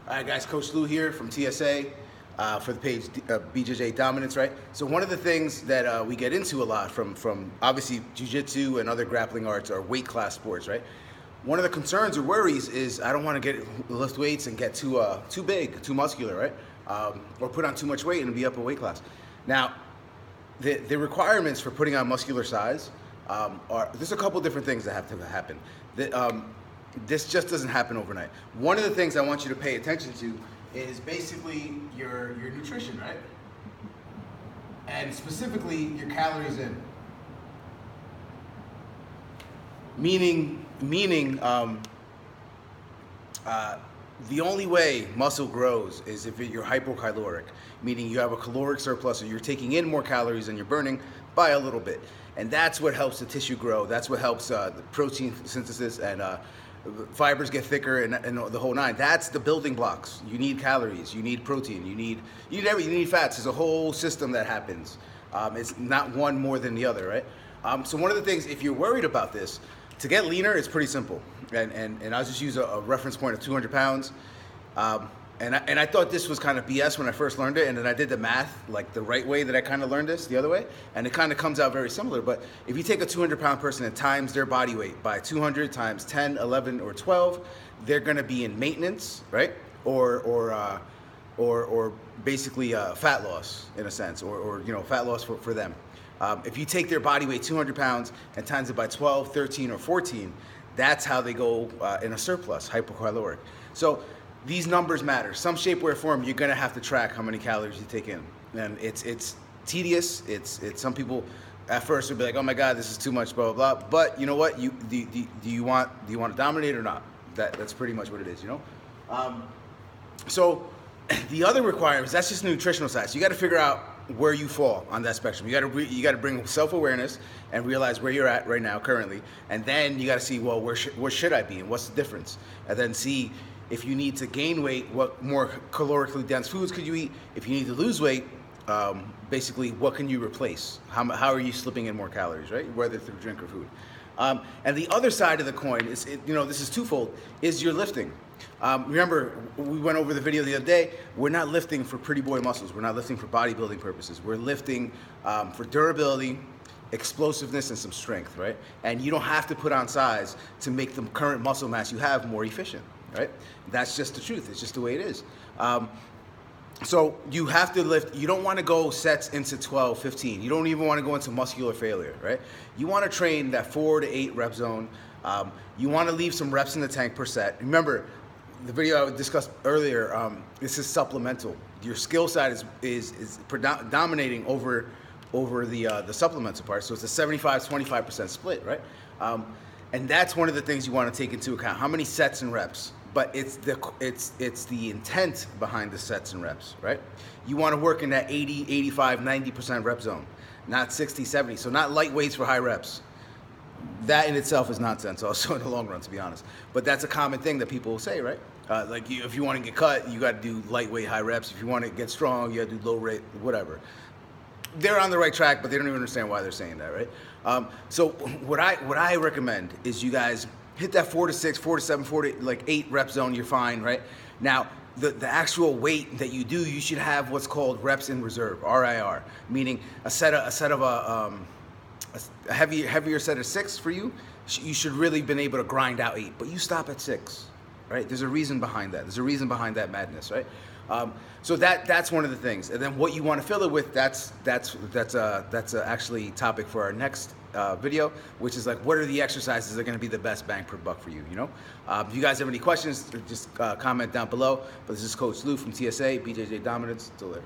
All right, guys, Coach Lou here from TSA for the page BJJ Dominance, right? So one of the things that we get into a lot from obviously jiu-jitsu and other grappling arts are weight class sports, right? One of the concerns or worries is I don't want to lift weights and get too big, too muscular, right? Or put on too much weight and be up a weight class. Now, the requirements for putting on muscular size there's a couple different things that have to happen. This just doesn't happen overnight. One of the things I want you to pay attention to is basically your nutrition, right? And specifically your calories in. Meaning, the only way muscle grows is if you're hypocaloric, meaning you have a caloric surplus or you're taking in more calories than you're burning by a little bit. And that's what helps the tissue grow. That's what helps the protein synthesis and fibers get thicker and the whole nine. That's the building blocks. You need calories, you need protein, you need everything, you need fats. There's a whole system that happens. It's not one more than the other, right? So one of the things, if you're worried about this, to get leaner, it's pretty simple. And I'll just use a reference point of 200 pounds. And I thought this was kind of BS when I first learned it, and then I did the math like the right way that I kind of learned this the other way, and it kind of comes out very similar. But if you take a 200-pound person and times their body weight by 200 times 10, 11, or 12, they're going to be in maintenance, right? Or basically fat loss in a sense, or fat loss for them. If you take their body weight 200 pounds and times it by 12, 13, or 14, that's how they go in a surplus, hypocaloric. So these numbers matter. Some shape, way, or form, you're gonna have to track how many calories you take in, and it's tedious. It's some people at first will be like, oh my God, this is too much, blah blah blah. But you know what? Do you want to dominate or not? That's pretty much what it is, So the other requirements, that's just the nutritional side. So you got to figure out where you fall on that spectrum. You got to bring self-awareness and realize where you're at right now currently, and then you got to see, well, where should I be and what's the difference, and then see if you need to gain weight, what more calorically dense foods could you eat? If you need to lose weight, basically what can you replace? How are you slipping in more calories, right? Whether through drink or food. And the other side of the coin is, this is twofold, is your lifting. Remember, we went over the video the other day. We're not lifting for pretty boy muscles. We're not lifting for bodybuilding purposes. We're lifting for durability, explosiveness, and some strength, right? And you don't have to put on size to make the current muscle mass you have more efficient, right? That's just the truth. It's just the way it is. So you have to lift. You don't want to go sets into 12, 15. You don't even want to go into muscular failure, right? You want to train that 4 to 8 rep zone. You want to leave some reps in the tank per set. Remember, the video I discussed earlier, this is supplemental. Your skill side is dominating over the supplemental part. So it's a 75-25% split, right? And that's one of the things you want to take into account. How many sets and reps? But it's the intent behind the sets and reps, right? You want to work in that 80, 85, 90% rep zone, not 60, 70. So not light weights for high reps. That in itself is nonsense also in the long run, to be honest. But that's a common thing that people will say, right? If you want to get cut, you got to do lightweight high reps. If you want to get strong, you got to do low rate, whatever. They're on the right track, but they don't even understand why they're saying that, right? So what I recommend is you guys hit that 4 to 6, 4 to 7, 4 to 8 rep zone. You're fine, right? Now the actual weight that you do, you should have what's called reps in reserve, RIR, meaning a heavier set of 6 for you. You should really been able to grind out 8, but you stop at 6, right? There's a reason behind that. There's a reason behind that madness, right? So that's one of the things. And then what you want to fill it with, that's actually topic for our next video, which is like, what are the exercises that are going to be the best bang per buck for you? If you guys have any questions, just comment down below. But this is Coach Lou from TSA, BJJ Dominance. Till later.